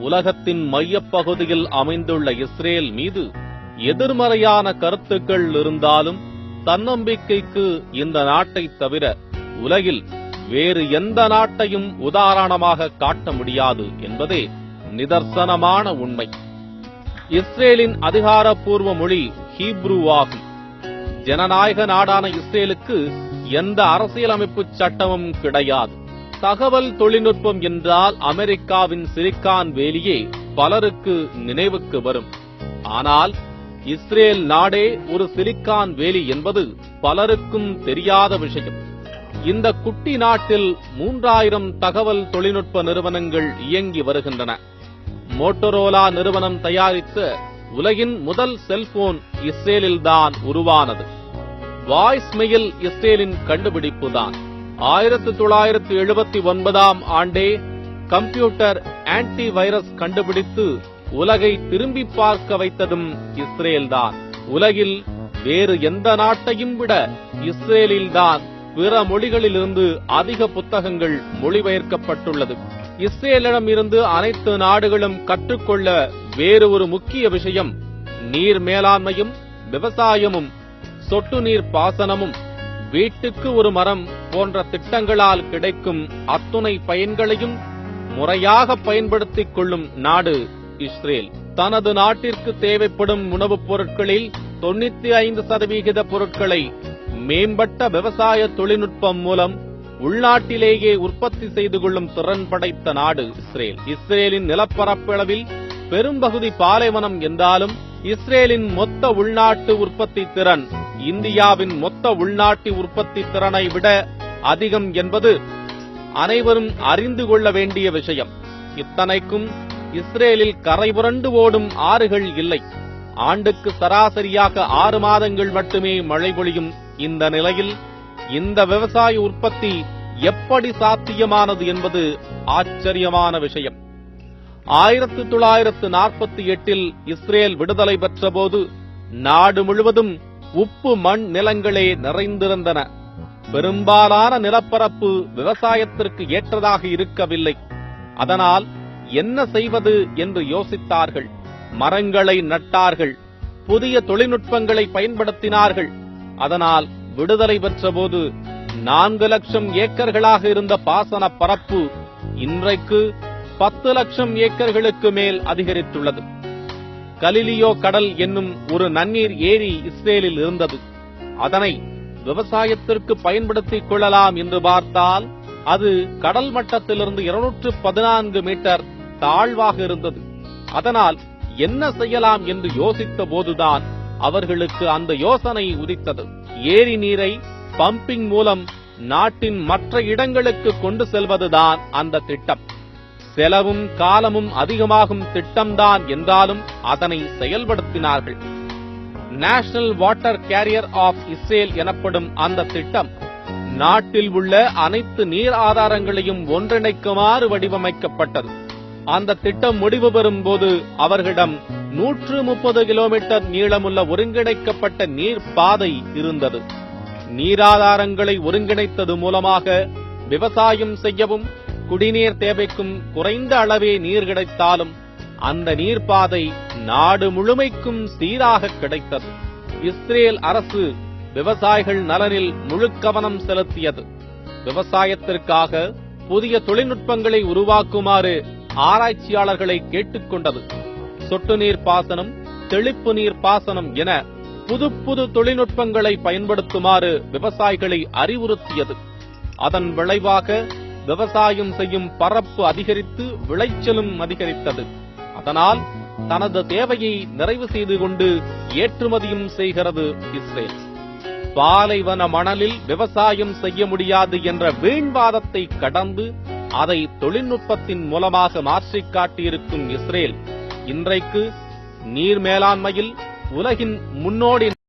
உலகத்தின் மையப்பகுதியில் அமைந்துள்ள இஸ்ரேல் மீது எதிர்மறையான கருத்துக்கள் இருந்தாலும் தன்னம்பிக்கைக்கு இந்த நாட்டை தவிர உலகில் வேறு எந்த நாட்டையும் உதாரணமாக காட்ட முடியாது என்பதே நிதர்சனமான உண்மை. இஸ்ரேலின் அதிகாரப்பூர்வ மொழி ஹீப்ரு ஆகும். ஜனநாயக நாடான இஸ்ரேலுக்கு எந்த அரசியலமைப்பு சட்டமும் கிடையாது. தகவல் தொழில்நுட்பம் என்றால் அமெரிக்காவின் சிலிக்கான் வேலியே பலருக்கு நினைவுக்கு வரும். ஆனால் இஸ்ரேல் நாடே ஒரு சிலிக்கான் வேலி என்பது பலருக்கும் தெரியாத விஷயம். இந்த குட்டி நாட்டில் 3000 தகவல் தொழில்நுட்ப நிறுவனங்கள் இயங்கி வருகின்றன. மோட்டோரோலா நிறுவனம் தயாரித்த உலகின் முதல் செல்போன் இஸ்ரேலில்தான் உருவானது. வாய்ஸ் மெயில் இஸ்ரேலின் கண்டுபிடிப்புதான். 1979ஆம் ஆண்டே கம்ப்யூட்டர் ஆன்டி வைரஸ் கண்டுபிடித்து உலகை திரும்பி பார்க்க வைத்ததும் இஸ்ரேல்தான். உலகில் வேறு எந்த நாட்டையும் விட இஸ்ரேலில்தான் பிற மொழிகளிலிருந்து அதிக புத்தகங்கள் மொழிபெயர்க்கப்பட்டுள்ளது. இஸ்ரேலிடம் இருந்து அனைத்து நாடுகளும் கற்றுக்கொள்ள வேறு ஒரு முக்கிய விஷயம் நீர் மேலாண்மையும் விவசாயமும் சொட்டு நீர் பாசனமும் வீட்டுக்கு ஒரு மரம் போன்ற திட்டங்களால் கிடைக்கும் அத்துணை பயன்களையும் முறையாக பயன்படுத்திக் கொள்ளும் நாடு இஸ்ரேல். தனது நாட்டிற்கு தேவைப்படும் உணவுப் பொருட்களில் 95% பொருட்களை மேம்பட்ட விவசாய தொழில்நுட்பம் மூலம் உள்நாட்டிலேயே உற்பத்தி செய்து கொள்ளும் திறன் படைத்த நாடு இஸ்ரேல். இஸ்ரேலின் நிலப்பரப்பளவில் பெரும்பகுதி பாலைவனம் என்றாலும் இஸ்ரேலின் மொத்த உள்நாட்டு உற்பத்தி திறன் இந்தியாவின் மொத்த உள்நாட்டு உற்பத்தி திறனை விட அதிகம் என்பது அனைவரும் அறிந்து கொள்ள வேண்டிய விஷயம். இத்தனைக்கும் இஸ்ரேலில் கரைபுரண்டு ஓடும் ஆறுகள் இல்லை. ஆண்டுக்கு சராசரியாக 6 மாதங்கள் மட்டுமே மழை பொழியும் இந்த நிலையில் இந்த விவசாய உற்பத்தி எப்படி சாத்தியமானது என்பது ஆச்சரியமான விஷயம். 1948இல் இஸ்ரேல் விடுதலை பெற்றபோது நாடு முழுவதும் உப்பு மண் நிலங்களே நிறைந்திருந்தன. பெரும்பாலான நிலப்பரப்பு விவசாயத்திற்கு ஏற்றதாக இருக்கவில்லை. அதனால் என்ன செய்வது என்று யோசித்தார்கள். மரங்களை நட்டார்கள். புதிய தொழில்நுட்பங்களை பயன்படுத்தினார்கள். அதனால் விடுதலை பெற்றபோது 4 லட்சம் ஏக்கர்களாக இருந்த பாசன பரப்பு இன்றைக்கு 10 லட்சம் ஏக்கர்களுக்கு மேல் அதிகரித்துள்ளது. கலிலியோ கடல் என்னும் ஒரு நன்னீர் ஏரி இஸ்ரேலில் இருந்தது. அதனை விவசாயத்திற்கு பயன்படுத்திக் கொள்ளலாம் என்று பார்த்தால் அது கடல் மட்டத்திலிருந்து 214 மீட்டர் தாழ்வாக இருந்தது. அதனால் என்ன செய்யலாம் என்று யோசித்த போதுதான் அவர்களுக்கு அந்த யோசனை உதித்தது. ஏரி நீரை பம்பிங் மூலம் நாட்டின் மற்ற இடங்களுக்கு கொண்டு செல்வதுதான் அந்த திட்டம். செலவும் காலமும் அதிகமாகும் திட்டம்தான் என்றாலும் அதனை செயல்படுத்தினார்கள். National water carrier of Israel எனப்படும் அந்த திட்டம் நாட்டில் உள்ள அனைத்து நீர் ஆதாரங்களையும் ஒன்றிணைக்குமாறு வடிவமைக்கப்பட்டது. அந்த திட்டம் முடிவு பெறும் போது அவர்களிடம் 130 கிலோமீட்டர் நீளமுள்ள ஒருங்கிணைக்கப்பட்ட நீர் பாதை இருந்தது. நீராதாரங்களை ஒருங்கிணைத்தது மூலமாக விவசாயம் செய்யவும் குடிநீர் தேவைக்கும் குறைந்த அளவே நீர் கிடைத்தாலும் அந்த நீர்ப்பாதை நாடு முழுமைக்கும் சீராக கிடைத்தது. இஸ்ரேல் அரசு விவசாயிகள் நலனில் முழு கவனம் செலுத்தியது. விவசாயத்திற்காக புதிய தொழில்நுட்பங்களை உருவாக்குமாறு ஆராய்ச்சியாளர்களை கேட்டுக்கொண்டது. சொட்டு நீர் பாசனம், தெளிப்பு நீர் பாசனம் என புது புது தொழில்நுட்பங்களை பயன்படுத்துமாறு விவசாயிகளை அறிவுறுத்தியது. அதன் விளைவாக விவசாயம் செய்யும் பரப்பு அதிகரித்து விளைச்சலும் அதிகரித்தது. அதனால் தனது தேவையை நிறைவு செய்து கொண்டு ஏற்றுமதியும் செய்கிறது இஸ்ரேல். பாலைவன மணலில் விவசாயம் செய்ய முடியாது என்ற வீண்வாதத்தை கடந்து அதை தொழில்நுட்பத்தின் மூலமாக மாற்றிக் காட்டியிருக்கும் இஸ்ரேல் இன்றைக்கு நீர் மேலாண்மையில் உலகின் முன்னோடி